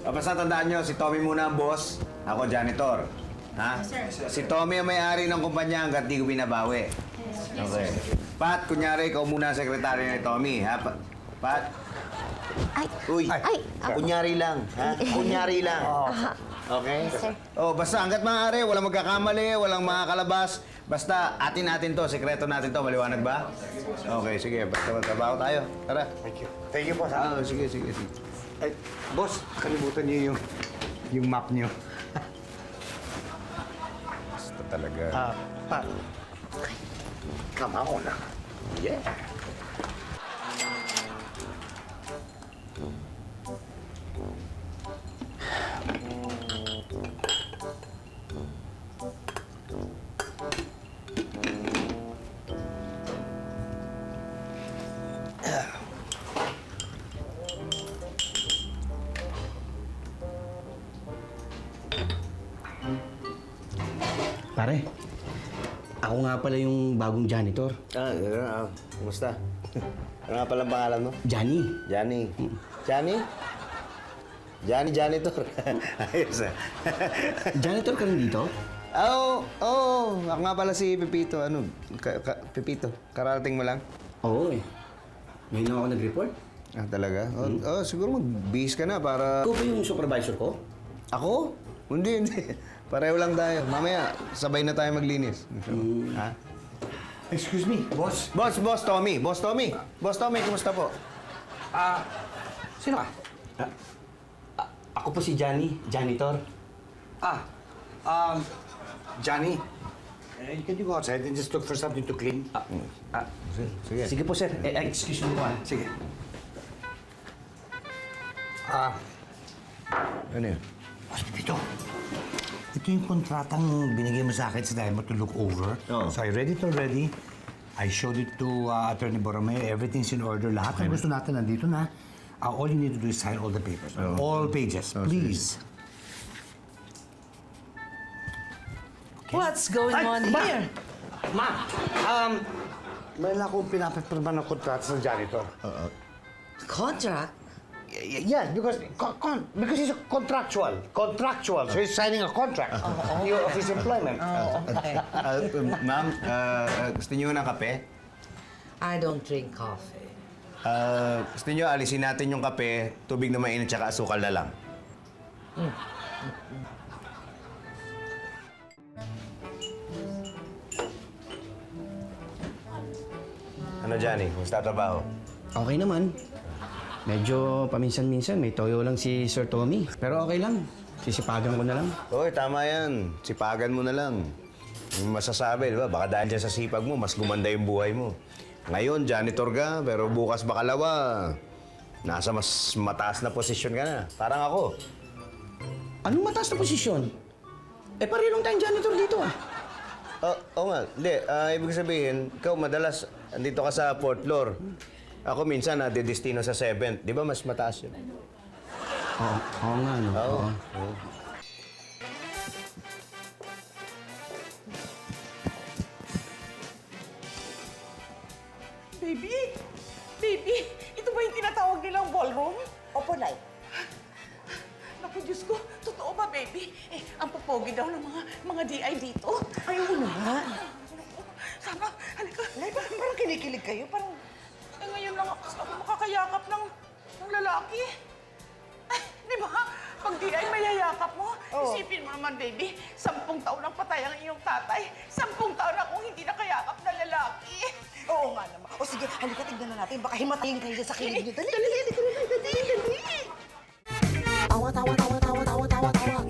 Basta tandaan nyo, si Tommy muna ang boss, ako janitor. Ha? Si Tommy ang may-ari ng kumpanya hanggat di ko binabawi. Okay. Pat, kunyari, ikaw muna ang sekretary ni Tommy, ha? Pat? Ay! Uy! Ay! Kunyari lang, ha? Kunyari lang. Okay? Yes, sir. Oh, basta hanggat maaari, walang magkakamali, walang makakalabas. Basta atin to, sekreto natin to, maliwanag ba? Okay, sige, basta magtrabaho tayo. Tara. Thank you. Thank you, boss. ha? Sige. Ay, boss, kalimutan niyo yung map niyo. Basta talaga. Pa. Come on. Yeah. Pare, ako nga pala yung bagong janitor. Kumusta? Ano nga palang pangalan mo? Johnny. Johnny. Johnny? Janitor. Ayos Janitor ka rin dito? Oo. Ako nga pala si Pepito. Pepito, kararating mo lang? Oo eh. Ngayon lang ako nag-report. Talaga? Siguro mag-base ka na para... Ikaw ba yung supervisor ko? Ako? Hindi. Pareho lang tayo. Mamaya, sabay na tayo maglinis. Ha? Excuse me, boss. Boss Tommy. Boss Tommy, kumusta po? Sino ka? Ako po si Johnny, janitor. Johnny. Can you go outside and just look for something to clean? Sige. Sige po sir, excuse me po ah. Sige. Ano yun? Boss Pepito, ito yung kontratang binigay mo sa akin sa dahil mo to look over. Oo. So I read it already. I showed it to Attorney Borromeo. Everything's in order. Lahat ng gusto natin nandito na. All you need to do is sign all the papers. All pages, please. What's going on here? Ma'am, mayroon akong pinapapirma ng kontrata sa janitor. Contract? Yeah, because he's a contractual. So he's signing a contract of his employment. Oh, okay. Ma'am, gusto niyo ng kape? I don't drink coffee. Gusto niyo alisin natin yung kape, tubig na mainit tsaka asukal na lang. Ano, Johnny? Kumusta trabaho? Okay naman. Medyo paminsan-minsan may toyo lang si Sir Tommy. Pero okay lang. Sisipagan ko na lang. Hoy, tama yan. Sipagan mo na lang. Yung masasabi, di ba? Baka dahil dyan sa sipag mo, mas gumanda yung buhay mo. Ngayon, janitor ka, pero bukas bakalawa. Nasa mas mataas na posisyon ka na. Parang ako. Anong mataas na posisyon? Pareho lang tayong janitor dito ah. Oo nga. Hindi, ibig sabihin, ikaw madalas andito ka sa 4th floor. Ako minsan nadedestino sa 7th. Di ba mas mataas yun? Oo nga no. Oo. Baby! Baby! Ito ba yung tinatawag nilang ballroom? Opo, Nay. Naku, Diyos ko. Totoo ba, baby? Ang popogi daw ng mga DI dito. Ay, oo naman. Sama, halika. Nay, parang kinikilig kayo. Parang, Ngayon lang ako makakayakap ng lalaki. Ay, di ba? Pag DI mayayakap mo, isipin mo naman, baby, 10 taon ang patay ang iyong tatay. 10 taon akong hindi nakayakap na lalaki. oo nga naman. O sige, halika, tignan na natin. Baka himatayin kayo dyan sa kilig niyo. Dali, dali, dali, dali, dali, dali. Awat, awat, awat, awat, awat, awat, awat.